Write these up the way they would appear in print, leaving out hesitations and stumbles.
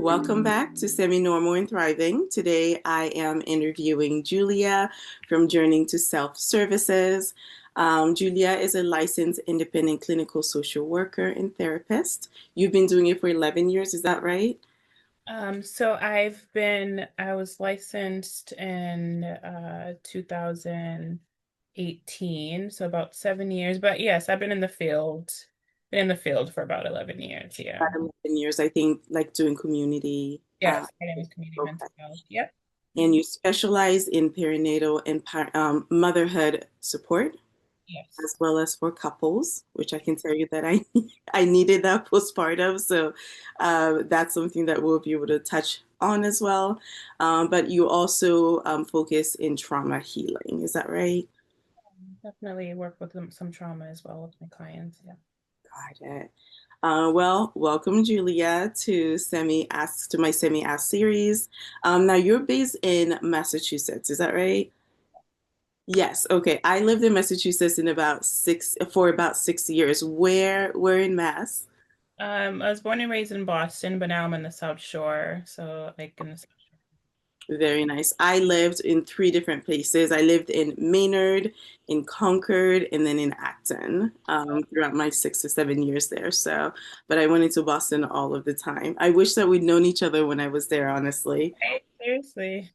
Welcome back to Seymi-Normal and Thriving. Today I am interviewing Julia from Journey to Self Services. Julia is a licensed independent clinical social worker and therapist. You've been doing it for 11 years, is that right? So I was licensed in 2018, so about 7 years. But yes, I've been in the field for about 11 years. Yeah. About 11 years, I think, like doing community. Yes, my name is community Okay. mental health. Yep. And you specialize in perinatal and motherhood support, Yes. as well as for couples, which I can tell you that I I needed that postpartum. So that's something that we'll be able to touch on as well. But you also focus in trauma healing. Is that right? Definitely work with some trauma as well with my clients. Yeah. Got it. Well, welcome, Julia, to my Semi Ask series. Now you're based in Massachusetts. Is that right? Yes. Okay. I lived in Massachusetts for about 6 years. Where in Mass? I was born and raised in Boston, but now I'm in the South Shore. So like in the South Shore. Very nice. I lived in three different places. I lived in Maynard, in Concord, and then in Acton throughout my 6 to 7 years there. So, but I went into Boston all of the time. I wish that we'd known each other when I was there, honestly. Right? Seriously.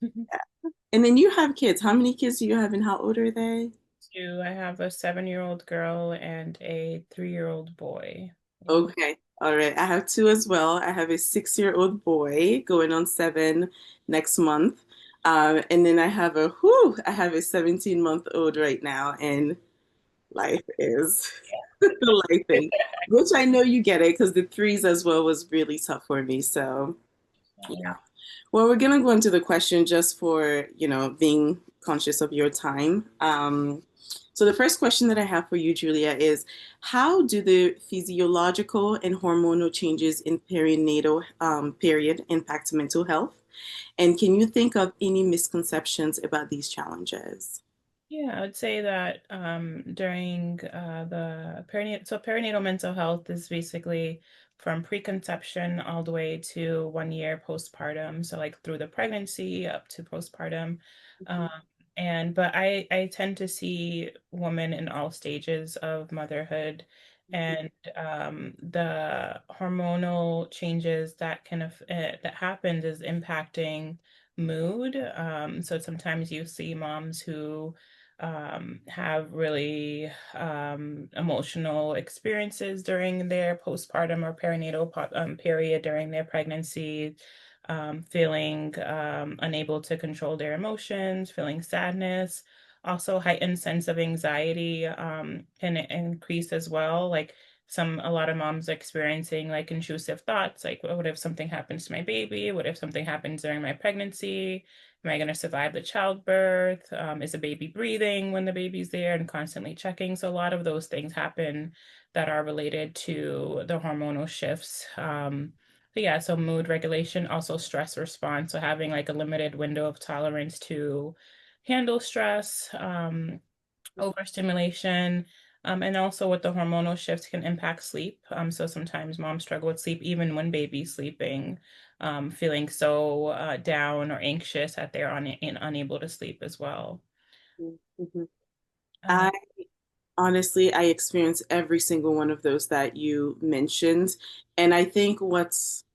And then you have kids. How many kids do you have, and how old are they? I have a 7-year-old girl and a 3-year-old boy. Yeah. Okay. All right. I have two as well. I have a 6-year-old boy going on 7 next month. And then I have a 17-month-old right now, and life is life thing, which I know you get it because the threes as well was really tough for me. So, yeah. Definitely. Well, we're gonna go into the question just for, being conscious of your time. So the first question that I have for you, Julia, is how do the physiological and hormonal changes in perinatal period impact mental health? And can you think of any misconceptions about these challenges? Yeah, I would say that during the perinatal mental health is basically from preconception all the way to 1 year postpartum. So like through the pregnancy up to postpartum. Um, but I tend to see women in all stages of motherhood and the hormonal changes that happens is impacting mood. So sometimes you see moms who have really emotional experiences during their postpartum or period during their pregnancy, feeling unable to control their emotions, feeling sadness. Also, heightened sense of anxiety can increase as well. Like a lot of moms experiencing like intrusive thoughts, like what if something happens to my baby? What if something happens during my pregnancy? Am I going to survive the childbirth? Is the baby breathing when the baby's there and constantly checking? So a lot of those things happen that are related to the hormonal shifts. But yeah, so mood regulation, also stress response. So having like a limited window of tolerance to handle stress, overstimulation, and also with the hormonal shifts can impact sleep. So sometimes moms struggle with sleep even when baby's sleeping, feeling so down or anxious that they're unable to sleep as well. Mhm. Uh, I honestly, I experienced every single one of those that you mentioned. And I think what's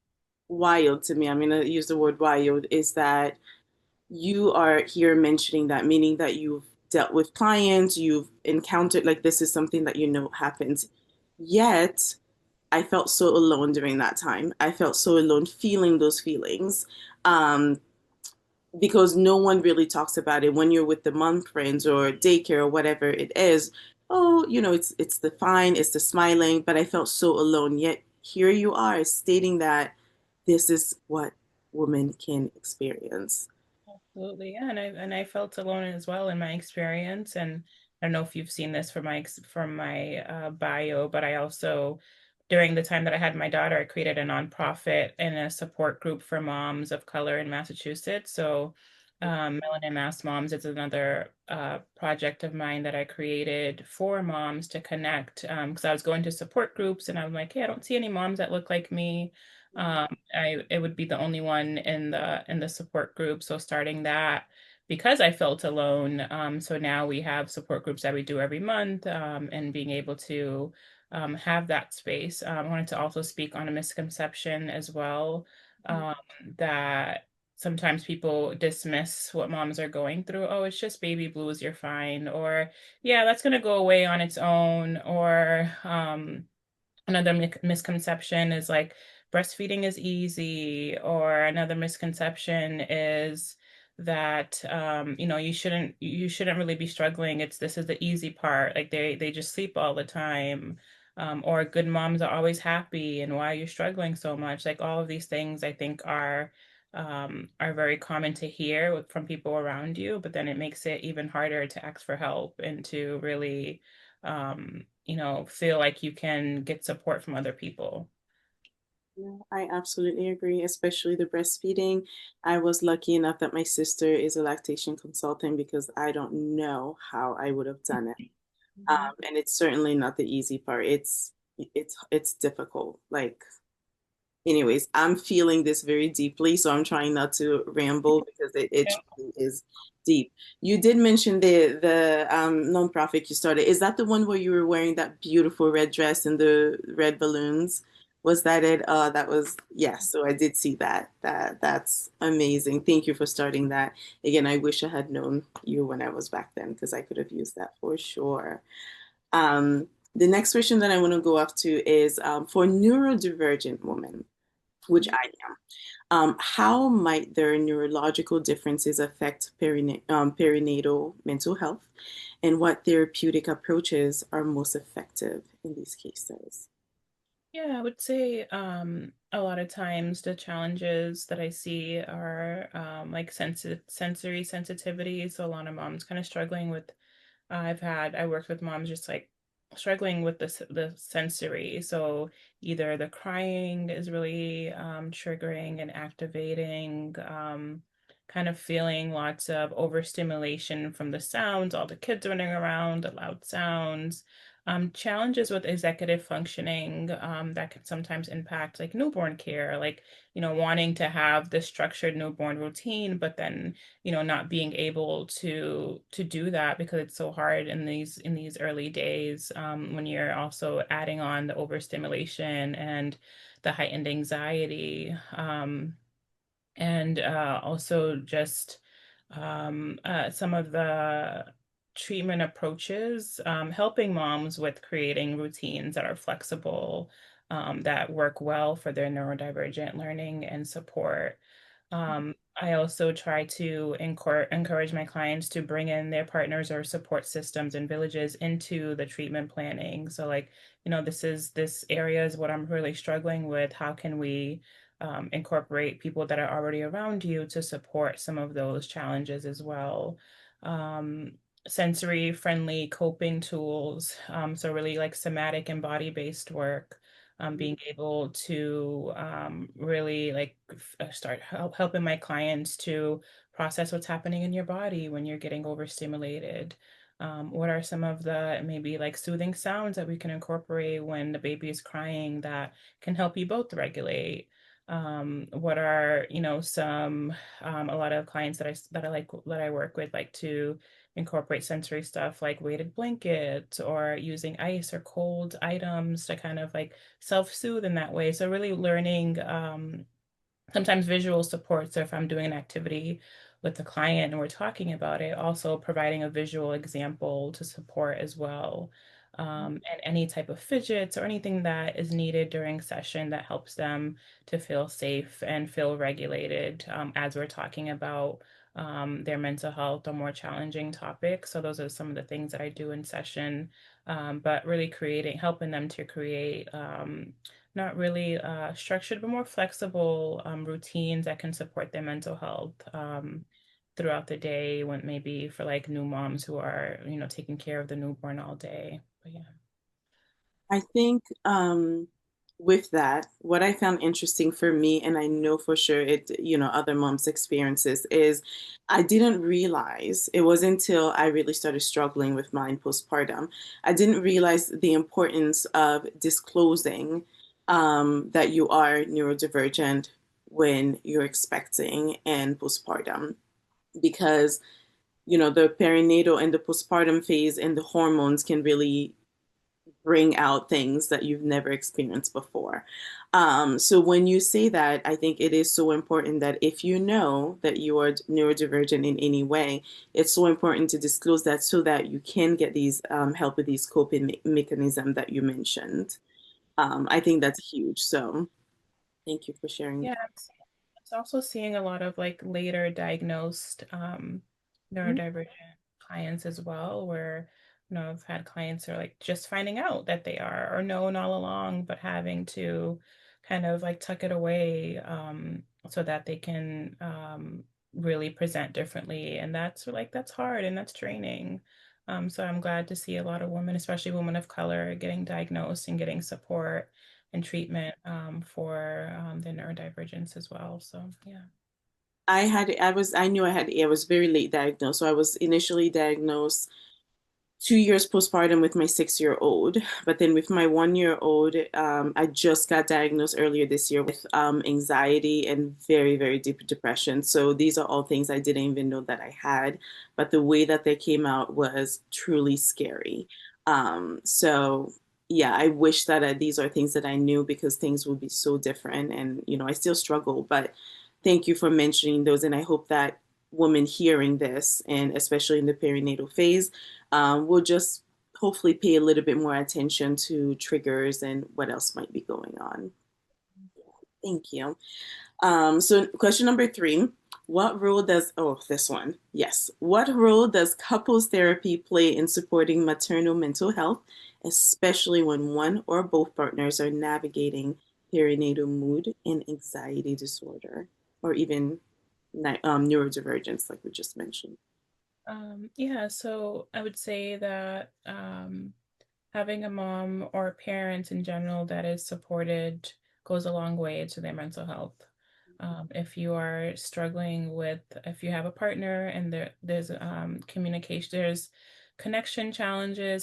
wild to me, I'm going to use the word wild, is that you are here mentioning that, meaning that you've dealt with clients, you've encountered, like, this is something that you know happens. Yet, I felt so alone during that time. I felt so alone feeling those feelings. Um, because no one really talks about it when you're with the mom friends or daycare or whatever it is. Oh, it's the fine, it's the smiling, but I felt so alone. Yet here you are stating that this is what women can experience. Absolutely, yeah, and I felt alone as well in my experience, and I don't know if you've seen this from my bio, but I also during the time that I had my daughter, I created a nonprofit and a support group for moms of color in Massachusetts. So Melanin Mass Moms is another project of mine that I created for moms to connect. Because I was going to support groups and I'm like, hey, I don't see any moms that look like me. I it would be the only one in the support group. So starting that because I felt alone. So now we have support groups that we do every month, and being able to have that space. I wanted to also speak on a misconception as well, um, that sometimes people dismiss what moms are going through. Oh, it's just baby blues, you're fine. Or, yeah, that's going to go away on its own. Or, another misconception is like breastfeeding is easy, or another misconception is that you shouldn't really be struggling. This is the easy part. Like they just sleep all the time. Or good moms are always happy, and why are you struggling so much? Like all of these things I think are very common to hear from people around you, but then it makes it even harder to ask for help and to really feel like you can get support from other people. Yeah, I absolutely agree, especially the breastfeeding. I was lucky enough that my sister is a lactation consultant because I don't know how I would have done it. Mhm. And it's certainly not the easy part. It's difficult. Like, anyways, I'm feeling this very deeply, so I'm trying not to ramble because it Yeah. truly is deep. You did mention the nonprofit you started. Is that the one where you were wearing that beautiful red dress and the red balloons? Was that it? That was yes. So I did see that. That's amazing. Thank you for starting that. Again, I wish I had known you when I was back then because I could have used that for sure. The next question that I want to go up to is for neurodivergent women, which I am. How might their neurological differences affect perinatal mental health, and what therapeutic approaches are most effective in these cases? Yeah, I would say a lot of times the challenges that I see are like sensory sensitivity. So a lot of moms kind of struggling with I worked with moms just like struggling with the sensory. So either the crying is really triggering and activating, kind of feeling lots of overstimulation from the sounds, all the kids running around, the loud sounds. Challenges with executive functioning, that can sometimes impact like newborn care, like, wanting to have this structured newborn routine, but then not being able to do that because it's so hard in these early days, when you're also adding on the overstimulation and the heightened anxiety, and also just some of the treatment approaches, helping moms with creating routines that are flexible, that work well for their neurodivergent learning and support. I also try to encourage my clients to bring in their partners or support systems and villages into the treatment planning. So, like, this area is what I'm really struggling with. How can we incorporate people that are already around you to support some of those challenges as well? Um, Sensory friendly coping tools. So, really like somatic and body based work, being able to really like start helping my clients to process what's happening in your body when you're getting overstimulated. What are some of the maybe like soothing sounds that we can incorporate when the baby is crying that can help you both regulate? What are, some a lot of clients that I work with like to incorporate sensory stuff like weighted blankets or using ice or cold items to kind of like self-soothe in that way. So really learning, sometimes visual support. So if I'm doing an activity with the client and we're talking about it, also providing a visual example to support as well. And any type of fidgets or anything that is needed during session that helps them to feel safe and feel regulated, as we're talking about their mental health or more challenging topics. So those are some of the things that I do in session, but really helping them to create, not really structured, but more flexible routines that can support their mental health, throughout the day, when maybe for like new moms who are, taking care of the newborn all day. But yeah. I think with that, what I found interesting for me, and I know for sure it, other moms' experiences, is I didn't realize it was until I really started struggling with mine postpartum. I didn't realize the importance of disclosing that you are neurodivergent when you're expecting and postpartum, because, the perinatal and the postpartum phase and the hormones can really bring out things that you've never experienced before. So when you say that, I think it is so important that if you know that you are neurodivergent in any way, it's so important to disclose that so that you can get these help with these coping mechanism that you mentioned. I think that's huge. So thank you for sharing Yeah, it's also seeing a lot of like later diagnosed that. neurodivergent clients as well, where I've had clients who are like just finding out that they are or known all along, but having to kind of like tuck it away so that they can really present differently. And that's hard and that's draining. So I'm glad to see a lot of women, especially women of color, getting diagnosed and getting support and treatment for the neurodivergence as well. So yeah. I knew I was very late diagnosed. So I was initially diagnosed 2 years postpartum with my 6 year old. But then with my 1 year old, I just got diagnosed earlier this year with anxiety and very, very deep depression. So these are all things I didn't even know that I had. But the way that they came out was truly scary. So yeah, I wish that these are things that I knew because things would be so different. And, I still struggle. But thank you for mentioning those. And I hope that women hearing this, and especially in the perinatal phase, we'll just hopefully pay a little bit more attention to triggers and what else might be going on. Thank you. So question number three, this one, yes. What role does couples therapy play in supporting maternal mental health, especially when one or both partners are navigating perinatal mood and anxiety disorder, or even neurodivergence, like we just mentioned? Yeah, so I would say that having a mom or parents in general that is supported goes a long way to their mental health. If you have a partner and there's communication, there's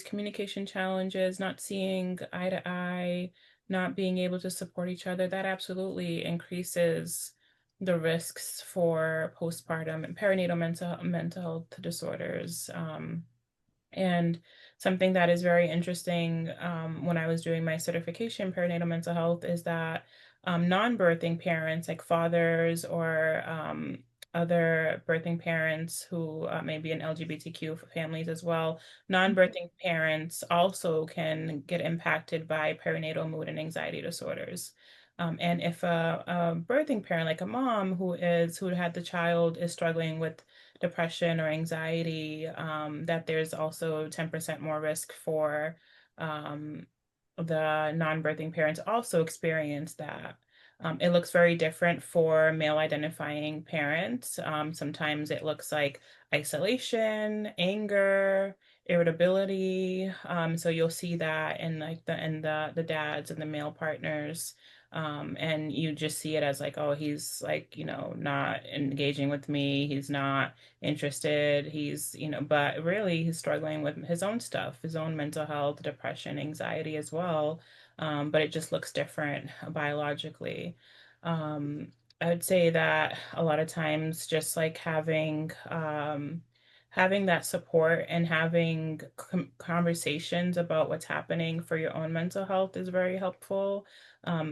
communication challenges, not seeing eye to eye, not being able to support each other, that absolutely increases the risks for postpartum and perinatal mental health disorders. And something that is very interesting when I was doing my certification in perinatal mental health is that non-birthing parents, like fathers or other birthing parents who may be in LGBTQ families as well, non-birthing parents also can get impacted by perinatal mood and anxiety disorders. And if a birthing parent, like a mom who had the child, is struggling with depression or anxiety, that there's also 10% more risk for um, the non-birthing parents also experience that. It looks very different for male identifying parents. Sometimes it looks like isolation, anger, irritability. So you'll see that in like the dads and the male partners. And you just see it as like, oh, he's like, not engaging with me. He's not interested. But really he's struggling with his own stuff, his own mental health, depression, anxiety as well. But it just looks different biologically. Um, I would say that a lot of times just like having that support and having conversations about what's happening for your own mental health is very helpful.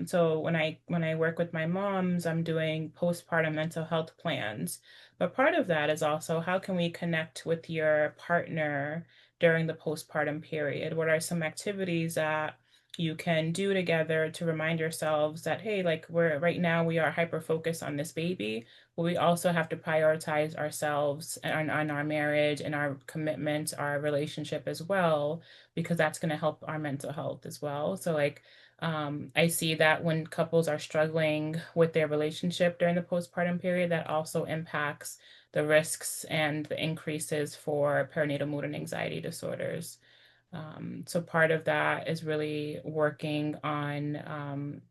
So when I work with my moms, I'm doing postpartum mental health plans. But part of that is also how can we connect with your partner during the postpartum period? What are some activities that you can do together to remind yourselves that, hey, like we are hyper focused on this baby, but we also have to prioritize ourselves and on our marriage and our commitment, our relationship as well, because that's going to help our mental health as well. So like I see that when couples are struggling with their relationship during the postpartum period, that also impacts the risks and the increases for perinatal mood and anxiety disorders. So part of that is really working on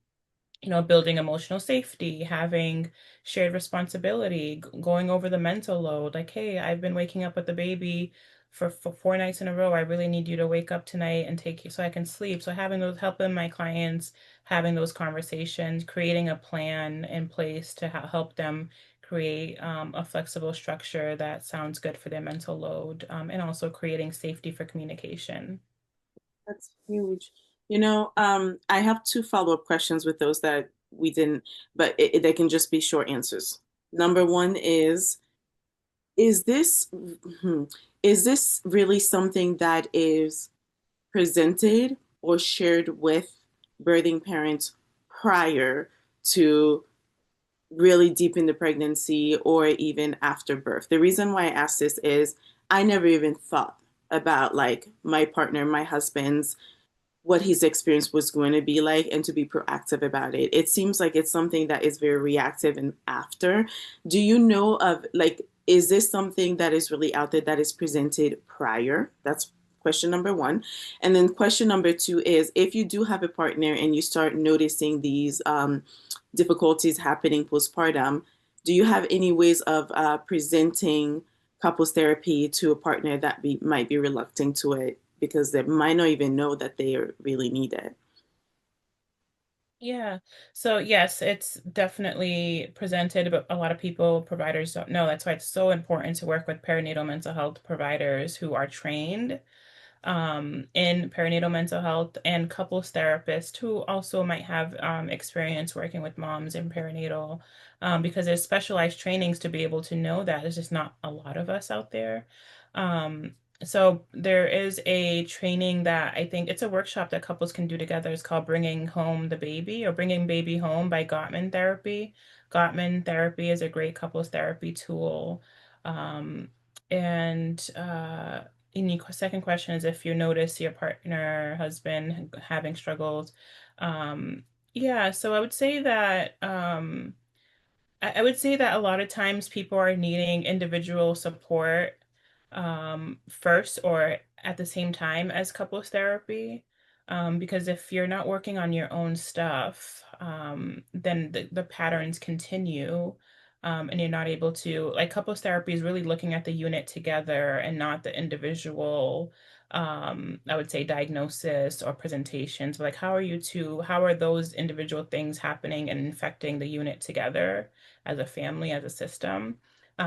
building emotional safety, having shared responsibility, going over the mental load. Like, hey, I've been waking up with the baby for 4 nights in a row. I really need you to wake up tonight and take you so I can sleep. So having those, helping my clients, having those conversations, creating a plan in place to help them create a flexible structure that sounds good for their mental load, and also creating safety for communication. That's huge. I have two follow-up questions with those that we didn't, but they can just be short answers. Number one is this hmm, is this really something that is presented or shared with birthing parents prior to really deep in the pregnancy or even after birth? The reason why I ask this is I never even thought about like my partner, my husband's what his experience was going to be like and to be proactive about it. It seems like it's something that is very reactive and after. Do you know of like, is this something that is really out there that is presented prior? That's question number one. And then question number two is if you do have a partner and you start noticing these difficulties happening postpartum, do you have any ways of presenting couples therapy to a partner that might be reluctant to it because they might not even know that they really need it? Yeah. So yes, it's definitely presented, but a lot of people, providers don't know. That's why it's so important to work with perinatal mental health providers who are trained in perinatal mental health and couples therapists who also might have experience working with moms in perinatal, because there's specialized trainings to be able to know that. There's just not a lot of us out there. Um, so there is a training that I think it's a workshop that couples can do together. It's called Bringing Home the Baby or Bringing Baby Home by Gottman Therapy. Gottman Therapy is a great couples therapy tool. Um, and your second question is if you notice your partner, husband having struggles. Um, yeah, so I would say that a lot of times people are needing individual support first or at the same time as couples therapy. Because if you're not working on your own stuff, then the patterns continue. And you're not able to, like, couples therapy is really looking at the unit together and not the individual, I would say, diagnosis or presentations. But like, how are those individual things happening and infecting the unit together? As a family, as a system.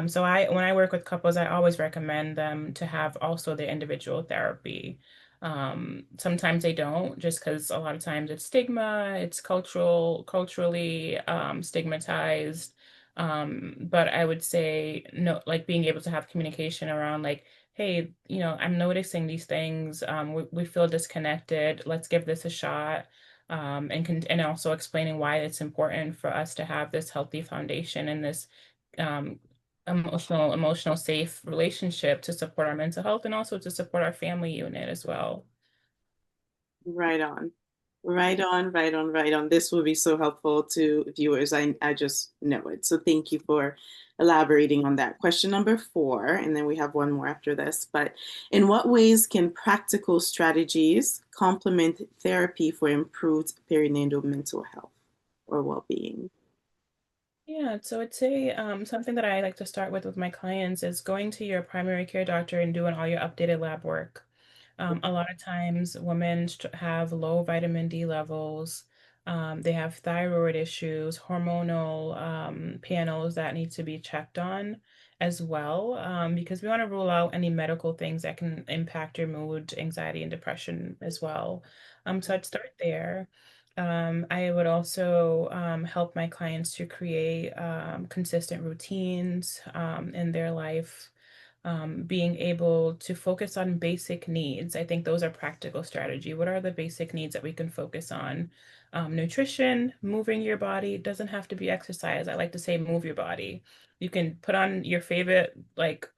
So when I work with couples, I always recommend them to have also their individual therapy. Sometimes they don't, just because a lot of times it's stigma, it's culturally stigmatized. But I would say no, like being able to have communication around like, hey, I'm noticing these things. We feel disconnected. Let's give this a shot, and also explaining why it's important for us to have this healthy foundation and this um, emotional safe relationship to support our mental health and also to support our family unit as well. Right on. Right on, right on, right on. This will be so helpful to viewers. I just know it. So thank you for elaborating on that. Question number four, and then we have one more after this. But in what ways can practical strategies complement therapy for improved perinatal mental health or well-being? Yeah, so I'd say something that I like to start with my clients is going to your primary care doctor and doing all your updated lab work. A lot of times, women have low vitamin D levels. They have thyroid issues, hormonal panels that need to be checked on as well, because we want to rule out any medical things that can impact your mood, anxiety, and depression as well. So I'd start there. I would also help my clients to create consistent routines in their life, being able to focus on basic needs. I think those are practical strategy. What are the basic needs that we can focus on? Nutrition, moving your body. It doesn't have to be exercise. I like to say move your body. You can put on your favorite like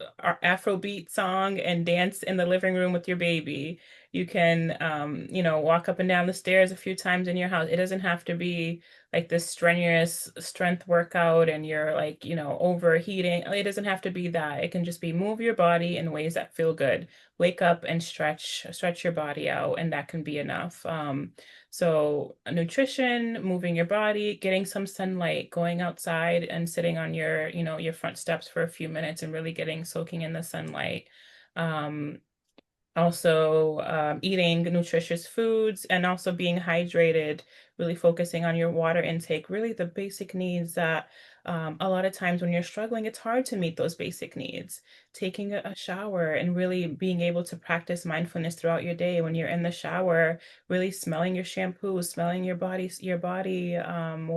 Afrobeat song and dance in the living room with your baby. You can walk up and down the stairs a few times in your house. It doesn't have to be like this strenuous strength workout and you're like overheating. It doesn't have to be that. It can just be move your body in ways that feel good wake up and stretch your body out, and that can be enough. So nutrition, moving your body, getting some sunlight, going outside and sitting on your, your front steps for a few minutes and really getting soaking in the sunlight. Um, Also, eating nutritious foods and also being hydrated, really focusing on your water intake, really the basic needs that a lot of times when you're struggling, it's hard to meet those basic needs. Taking a shower and really being able to practice mindfulness throughout your day when you're in the shower, really smelling your shampoo, smelling your body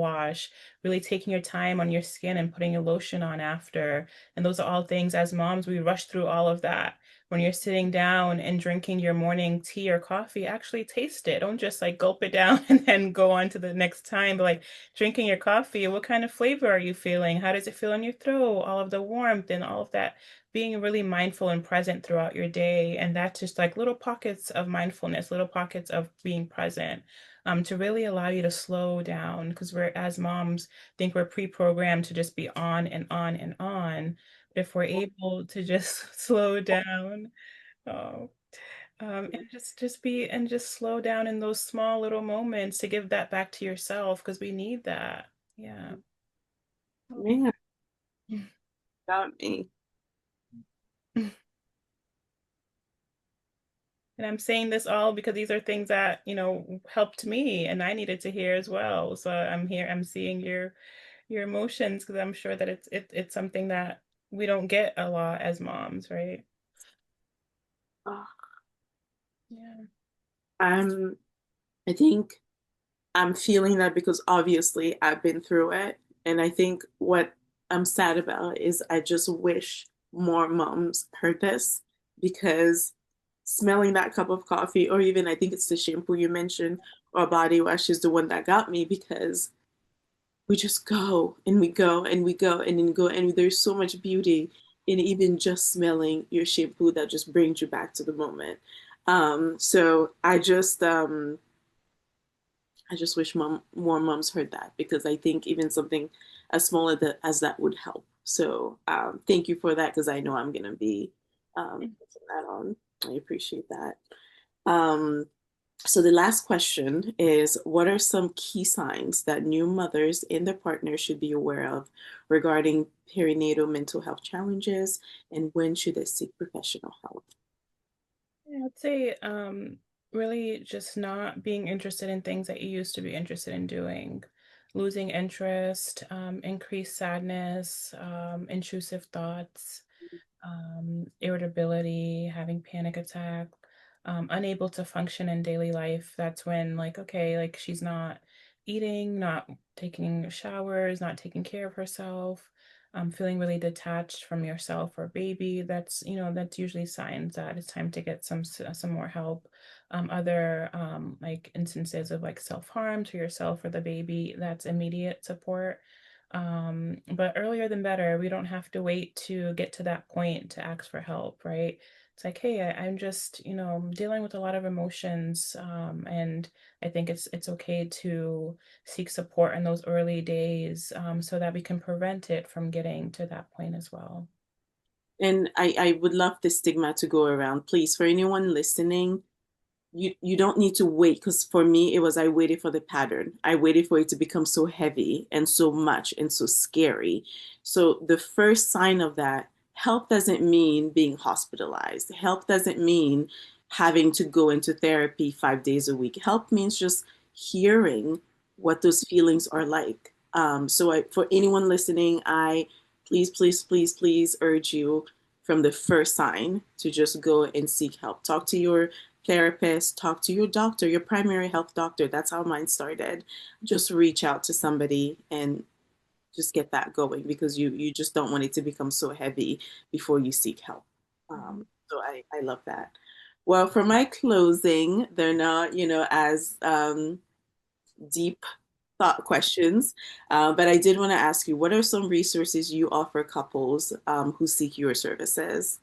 wash, really taking your time on your skin and putting your lotion on after. And those are all things as moms, we rush through all of that. When you're sitting down and drinking your morning tea or coffee, actually taste it. Don't just like gulp it down and then go on to the next time. But like drinking your coffee, what kind of flavor are you feeling? How does it feel in your throat? All of the warmth and all of that. Being really mindful and present throughout your day. And that's just like little pockets of mindfulness, little pockets of being present. To really allow you to slow down, because we're, as moms, think we're pre-programmed to just be on and on and on. If we're able to just slow down, oh, and just be and just slow down in those small little moments to give that back to yourself because we need that. Yeah. Oh. Man, got me. And I'm saying this all because these are things that, helped me and I needed to hear as well. So I'm here, I'm seeing your emotions because I'm sure that it's something that we don't get a lot as moms, right? Oh, Yeah. I'm, I think I'm feeling that because obviously I've been through it. And I think what I'm sad about is I just wish more moms heard this because smelling that cup of coffee, or even I think it's the shampoo you mentioned, or body wash is the one that got me because we just go and we go and we go and then go. And there's so much beauty in even just smelling your shampoo that just brings you back to the moment. So I just wish more moms heard that because I think even something as small as that would help. So thank you for that because I know I'm going to be putting that on. I appreciate that. Um, so the last question is, what are some key signs that new mothers and their partners should be aware of regarding perinatal mental health challenges, and when should they seek professional help? Yeah, I'd say really just not being interested in things that you used to be interested in doing, losing interest, increased sadness, intrusive thoughts, irritability, having panic attack, unable to function in daily life. That's when, like, okay, like she's not eating, not taking showers, not taking care of herself, feeling really detached from yourself or baby. That's usually signs that it's time to get some more help. Other like instances of like self-harm to yourself or the baby, that's immediate support. But earlier than better. We don't have to wait to get to that point to ask for help, right? It's like, hey, I'm just, dealing with a lot of emotions, and I think it's okay to seek support in those early days, so that we can prevent it from getting to that point as well. And I would love the stigma to go around. Please, for anyone listening, you don't need to wait because for me it was I waited for the pattern. I waited for it to become so heavy and so much and so scary. So the first sign of that, help doesn't mean being hospitalized. Help doesn't mean having to go into therapy 5 days a week. Help means just hearing what those feelings are like. For anyone listening, I please, please, please, please urge you from the first sign to just go and seek help. Talk to your therapist, talk to your doctor, your primary health doctor. That's how mine started. Just reach out to somebody and just get that going because you just don't want it to become so heavy before you seek help. Mhm. I love that. Well, for my closing, they're not, as deep thought questions, but I did want to ask you, what are some resources you offer couples who seek your services?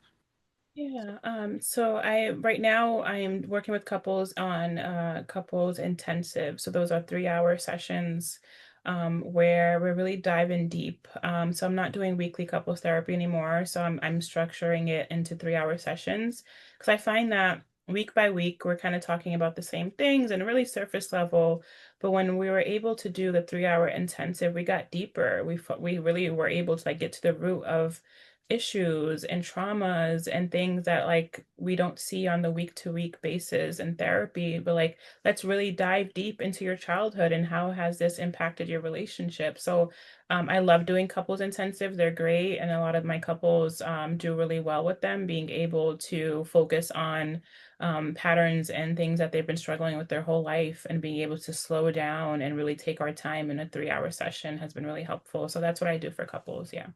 Yeah, so I right now I am working with couples on couples intensive. So those are 3-hour sessions where we're really diving deep. So I'm not doing weekly couples therapy anymore. So I'm structuring it into 3-hour sessions because I find that week by week we're kind of talking about the same things and really surface level. But when we were able to do the 3-hour intensive, we got deeper. We really were able to like get to the root of issues and traumas and things that like we don't see on the week to week basis in therapy, but like let's really dive deep into your childhood and how has this impacted your relationship. So I love doing couples intensive. They're great, and a lot of my couples do really well with them, being able to focus on patterns and things that they've been struggling with their whole life, and being able to slow down and really take our time in a 3-hour session has been really helpful. So that's what I do for couples. Yeah.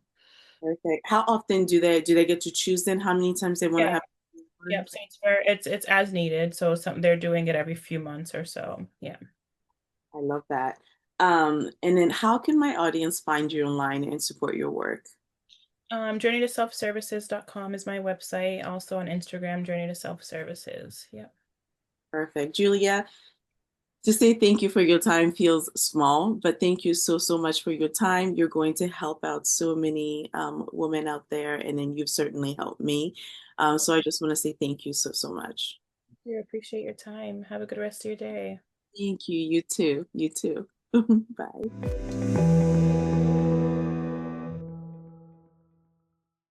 Perfect. How often do they get to choose then how many times they want to Yeah. have one? Yep. So it's as needed. So some they're doing it every few months or so. Yeah. I love that. And then how can my audience find you online and support your work? Journeytoselfservices.com is my website. Also on Instagram, Journey to Self Services. Yeah. Perfect. Julia, to say thank you for your time feels small, but thank you so, so much for your time. You're going to help out so many women out there, and then you've certainly helped me. So I just want to say thank you so, so much. We appreciate your time. Have a good rest of your day. Thank you. You too. You too. Bye.